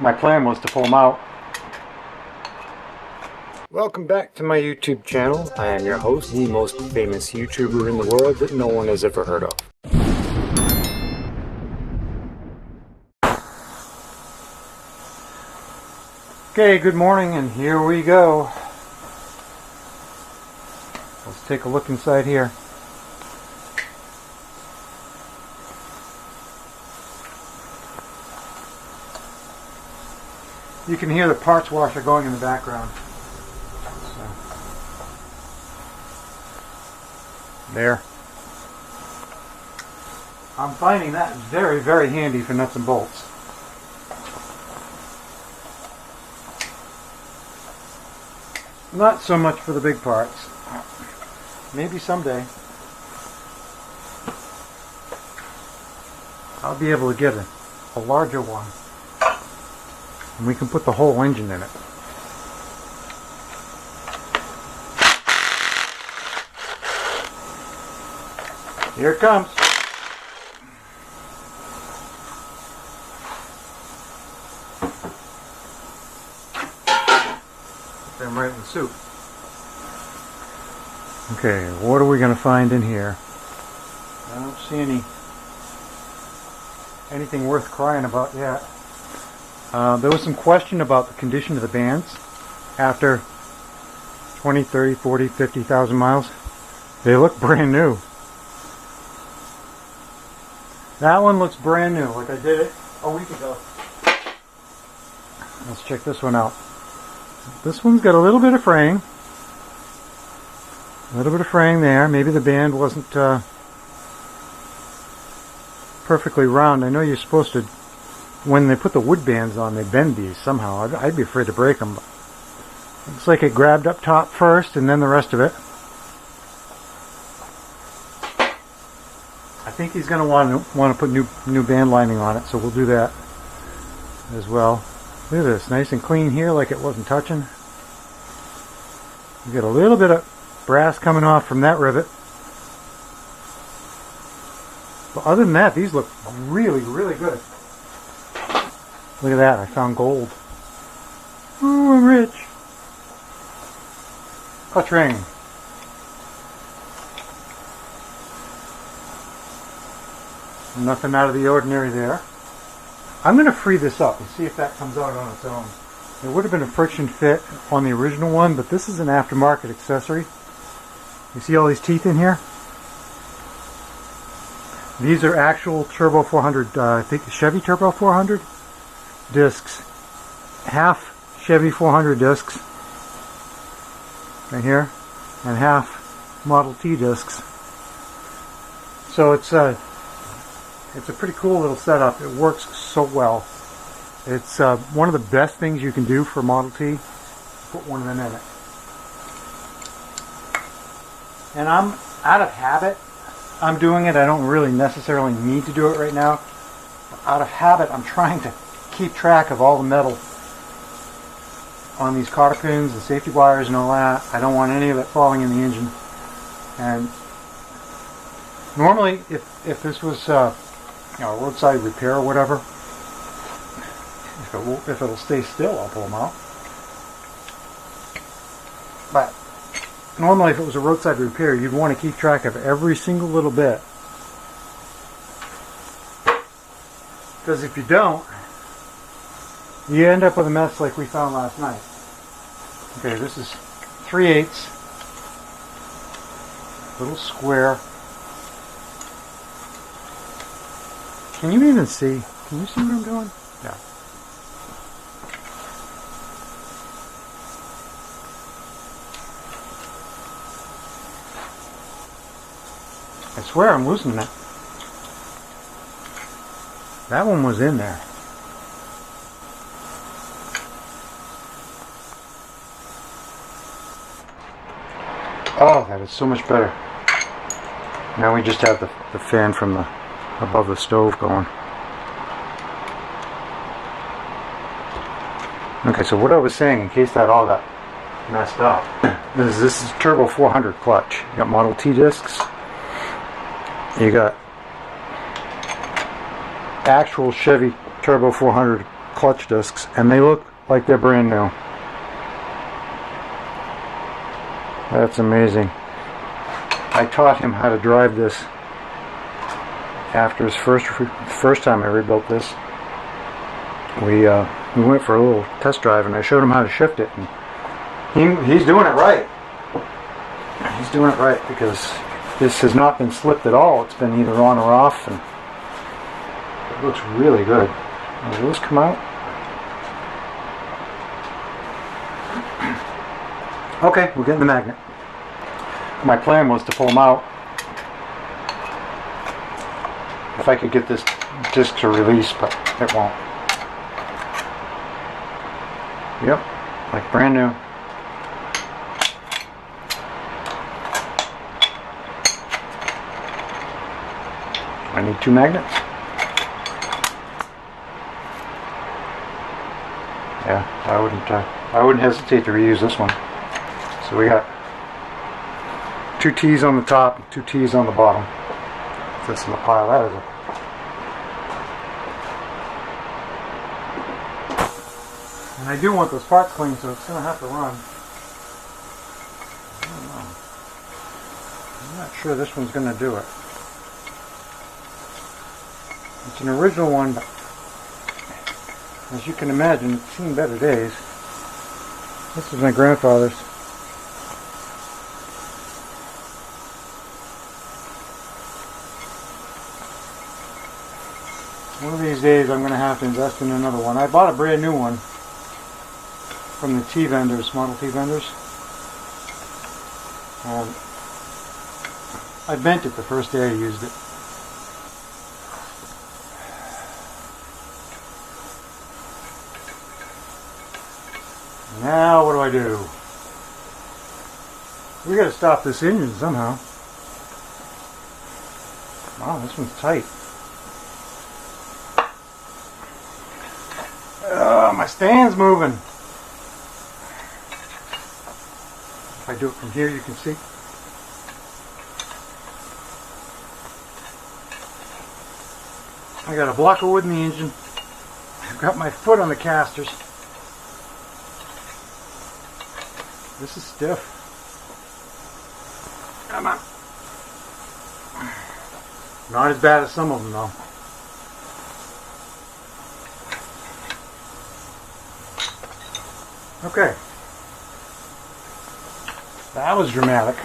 my plan was to pull them out. Welcome back to my YouTube channel. I am your host, the most famous YouTuber in the world that no one has ever heard of. Okay, good morning, and here we go. Let's take a look inside here. You can hear the parts washer going in the background. So, there. I'm finding that very, very handy for nuts and bolts. Not so much for the big parts. Maybe someday I'll be able to get a larger one. And we can put the whole engine in it. Here it comes. Put them right in the soup. Okay, what are we going to find in here? I don't see anything worth crying about yet. There was some question about the condition of the bands after 20, 30, 40, 50,000 miles. They look brand new. That one looks brand new, like I did it a week ago. Let's check this one out. This one's got a little bit of fraying. A little bit of fraying there. Maybe the band wasn't perfectly round. I know you're supposed to, when they put the wood bands on, they bend these somehow. I'd be afraid to break them. But looks like it grabbed up top first and then the rest of it. I think he's going to want to put new band lining on it, so we'll do that as well. Look at this, nice and clean here, like it wasn't touching. You get a little bit of brass coming off from that rivet. But other than that, these look really, really good. Look at that, I found gold. Oh, I'm rich. Clutch ring. Nothing out of the ordinary there. I'm going to free this up and see if that comes out on its own. There would have been a friction fit on the original one, but this is an aftermarket accessory. You see all these teeth in here? These are actual Turbo 400, I think Chevy Turbo 400 discs. Half Chevy 400 discs right here, and half Model T discs. So it's a pretty cool little setup. It works so well. It's one of the best things you can do for Model T. Put one of them in it. And I'm out of habit. I'm doing it. I don't really necessarily need to do it right now. Out of habit, I'm trying to keep track of all the metal on these cotter pins and safety wires and all that. I don't want any of it falling in the engine. And normally, if this was roadside repair or whatever, if it'll stay still, I'll pull them out. But normally, if it was a roadside repair, you'd want to keep track of every single little bit. Because if you don't, you end up with a mess like we found last night. Okay, this is 3/8, little square. Can you even see? Can you see what I'm doing? Yeah. I swear I'm loosening it. That one was in there. Oh, that is so much better. Now we just have the fan from the above the stove going. Okay, so what I was saying, in case that all got messed up, this is Turbo 400 clutch. You got Model T discs. You got actual Chevy Turbo 400 clutch discs, and they look like they're brand new. That's amazing. I taught him how to drive this after his first time I rebuilt this. We went for a little test drive, and I showed him how to shift it, and he's doing it right. He's doing it right, because this has not been slipped at all. It's been either on or off, and it looks really good. Will this come out? Okay, we're getting the magnet. My plan was to pull them out if I could get this disc to release, but it won't. Yep, like brand new. I need 2 magnets. Yeah, I wouldn't hesitate to reuse this one. So we got 2 T's on the top and 2 T's on the bottom. This in the pile. That is a. And I do want those parts clean, so it's going to have to run. I don't know. I'm not sure this one's going to do it. It's an original one, but as you can imagine, it's seen better days. This is my grandfather's. One of these days I'm going to have to invest in another one. I bought a brand new one from the T vendors, Model T vendors. And I bent it the first day I used it. Now what do? We got to stop this engine somehow. Wow, this one's tight. My stand's moving. If I do it from here, you can see. I got a block of wood in the engine. I've got my foot on the casters. This is stiff. Come on. Not as bad as some of them, though. Okay. That was dramatic.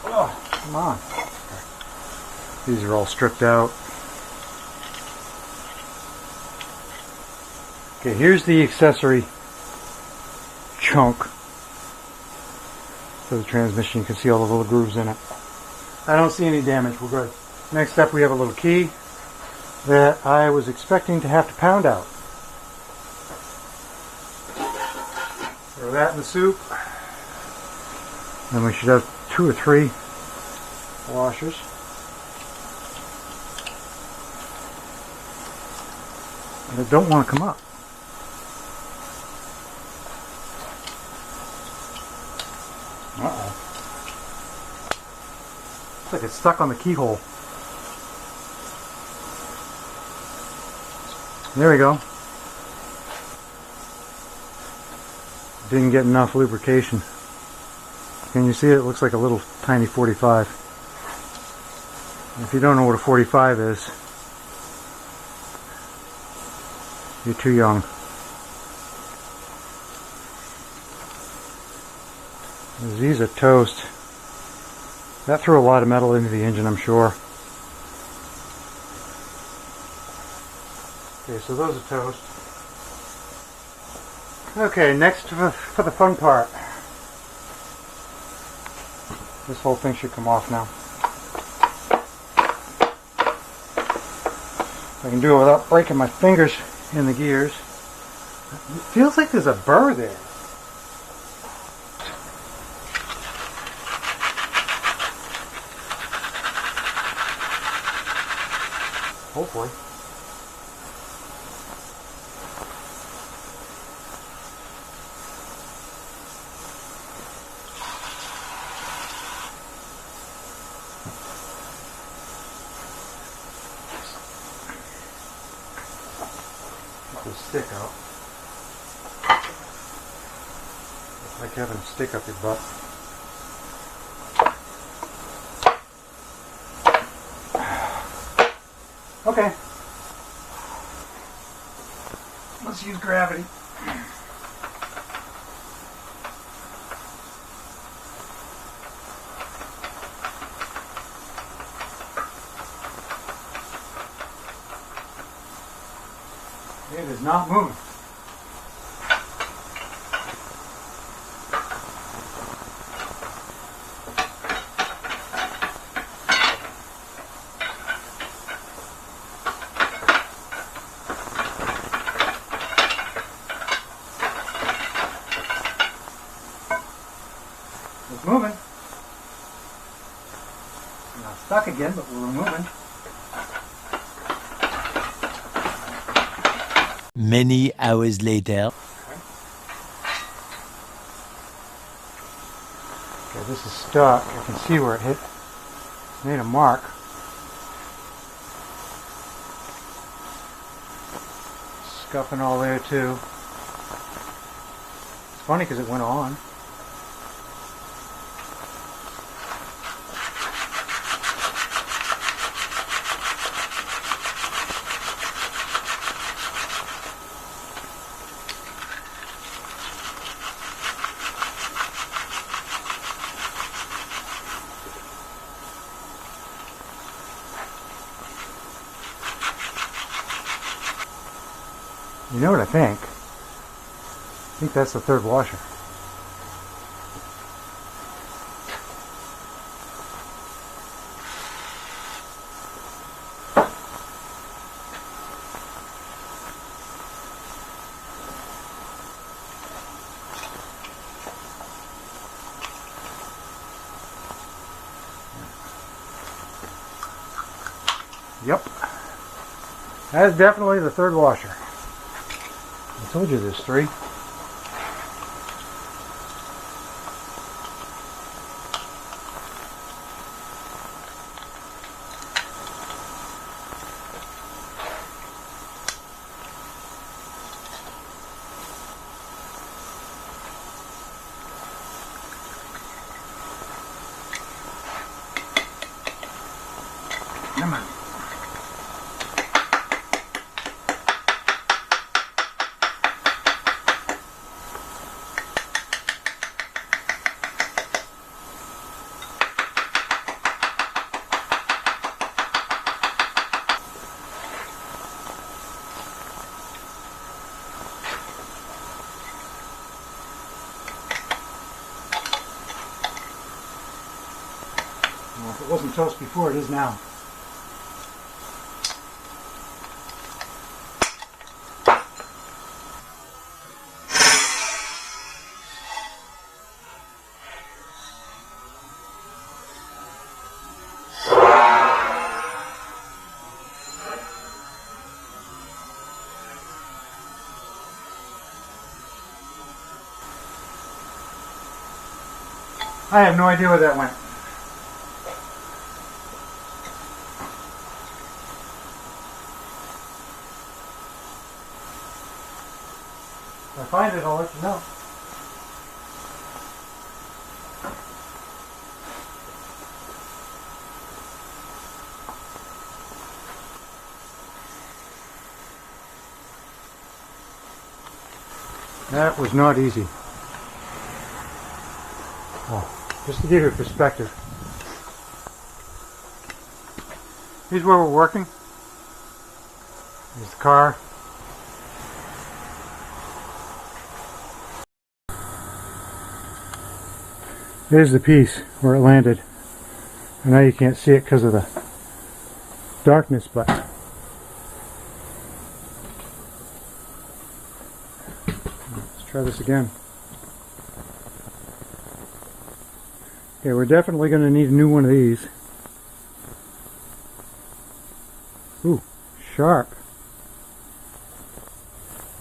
Oh, come on. These are all stripped out. Okay, here's the accessory chunk for the transmission. You can see all the little grooves in it. I don't see any damage. We're good. Next up, we have a little key that I was expecting to have to pound out. Throw that in the soup. Then we should have 2 or 3 washers. And they don't want to come up. Uh-oh. Looks like it's stuck on the keyhole. There we go. Didn't get enough lubrication. Can you see it? It looks like a little tiny 45. If you don't know what a 45 is, you're too young. These are toast. That threw a lot of metal into the engine, I'm sure. Okay, so those are toast. Okay, next for the fun part. This whole thing should come off now. I can do it without breaking my fingers in the gears. It feels like there's a burr there. Hopefully. this stick out. It's like having a stick up your butt. Okay. Let's use gravity. It is not moving. It's moving. It's not stuck again, but we're moving. Many hours later. Okay, this is stuck. I can see where it hit. Made a mark. Scuffing all there too. It's funny because it went on. You know what I think? I think that's the third washer. Yep. That is definitely the third washer. I told you there's three. Come on. Well, if it wasn't toast before, it is now. I have no idea where that went. If I find it, I'll let you know. That was not easy. Oh, just to give you a perspective. Here's where we're working. Here's the car. There's the piece where it landed. I know you can't see it because of the darkness, but let's try this again. Okay, we're definitely going to need a new one of these. Ooh, sharp.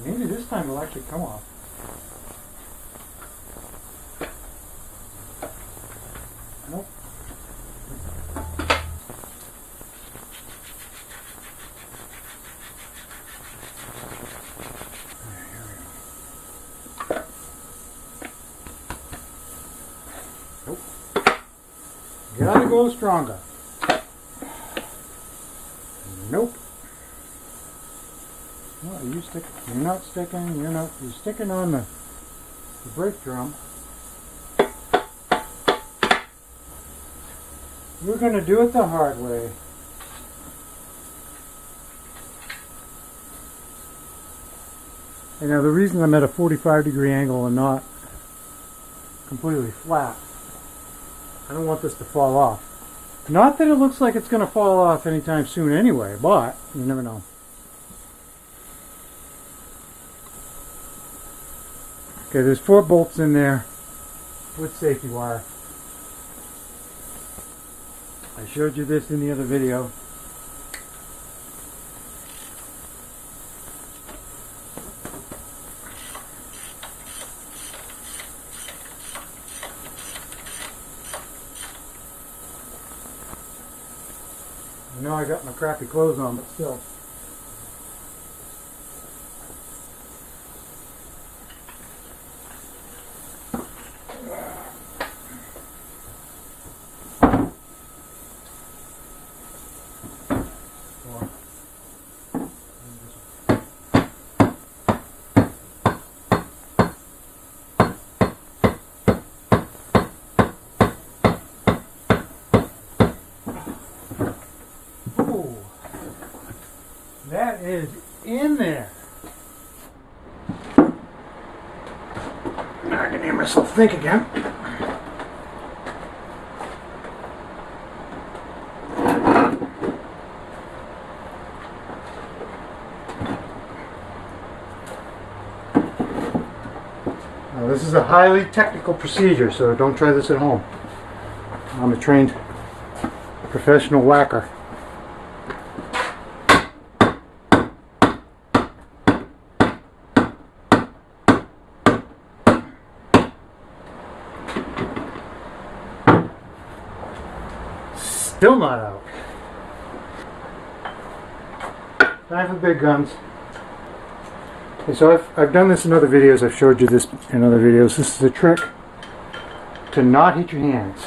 Maybe this time it'll actually come off. Nope. Gotta go stronger. Nope. Well, you stick. You're not sticking. You're not. You're sticking on the brake drum. We're gonna do it the hard way. And now the reason I'm at a 45-degree angle and not completely flat, I don't want this to fall off. Not that it looks like it's going to fall off anytime soon anyway, but you never know. Okay, there's 4 bolts in there with safety wire. I showed you this in the other video. I know I got my crappy clothes on, but still. That is in there. Now I can hear myself think again. Now this is a highly technical procedure, so don't try this at home. I'm a trained professional whacker. Still not out. Time for big guns. Okay, so I've done this in other videos. I've showed you this in other videos. This is a trick to not hit your hands.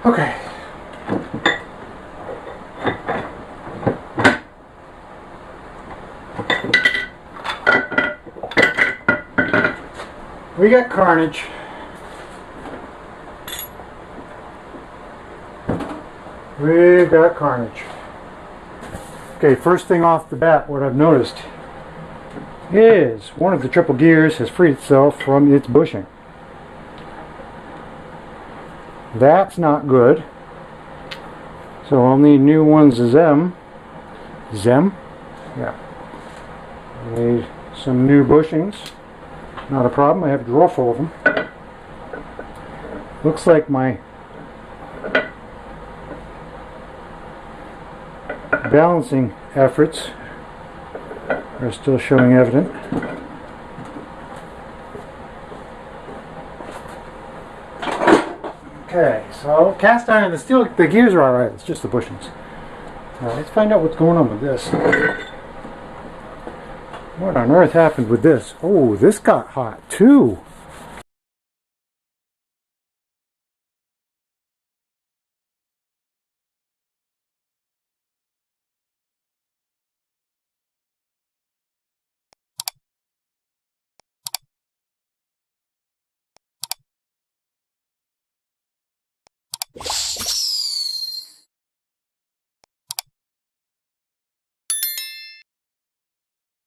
Okay. We got carnage. We got carnage. Okay, first thing off the bat, what I've noticed is one of the triple gears has freed itself from its bushing. That's not good. So I'll need new ones of them. Yeah. I need some new bushings. Not a problem. I have a drawer full of them. Looks like my balancing efforts are still showing evident. Okay, so cast iron, the gears are alright, it's just the bushings. Let's find out what's going on with this. What on earth happened with this? Oh, this got hot too.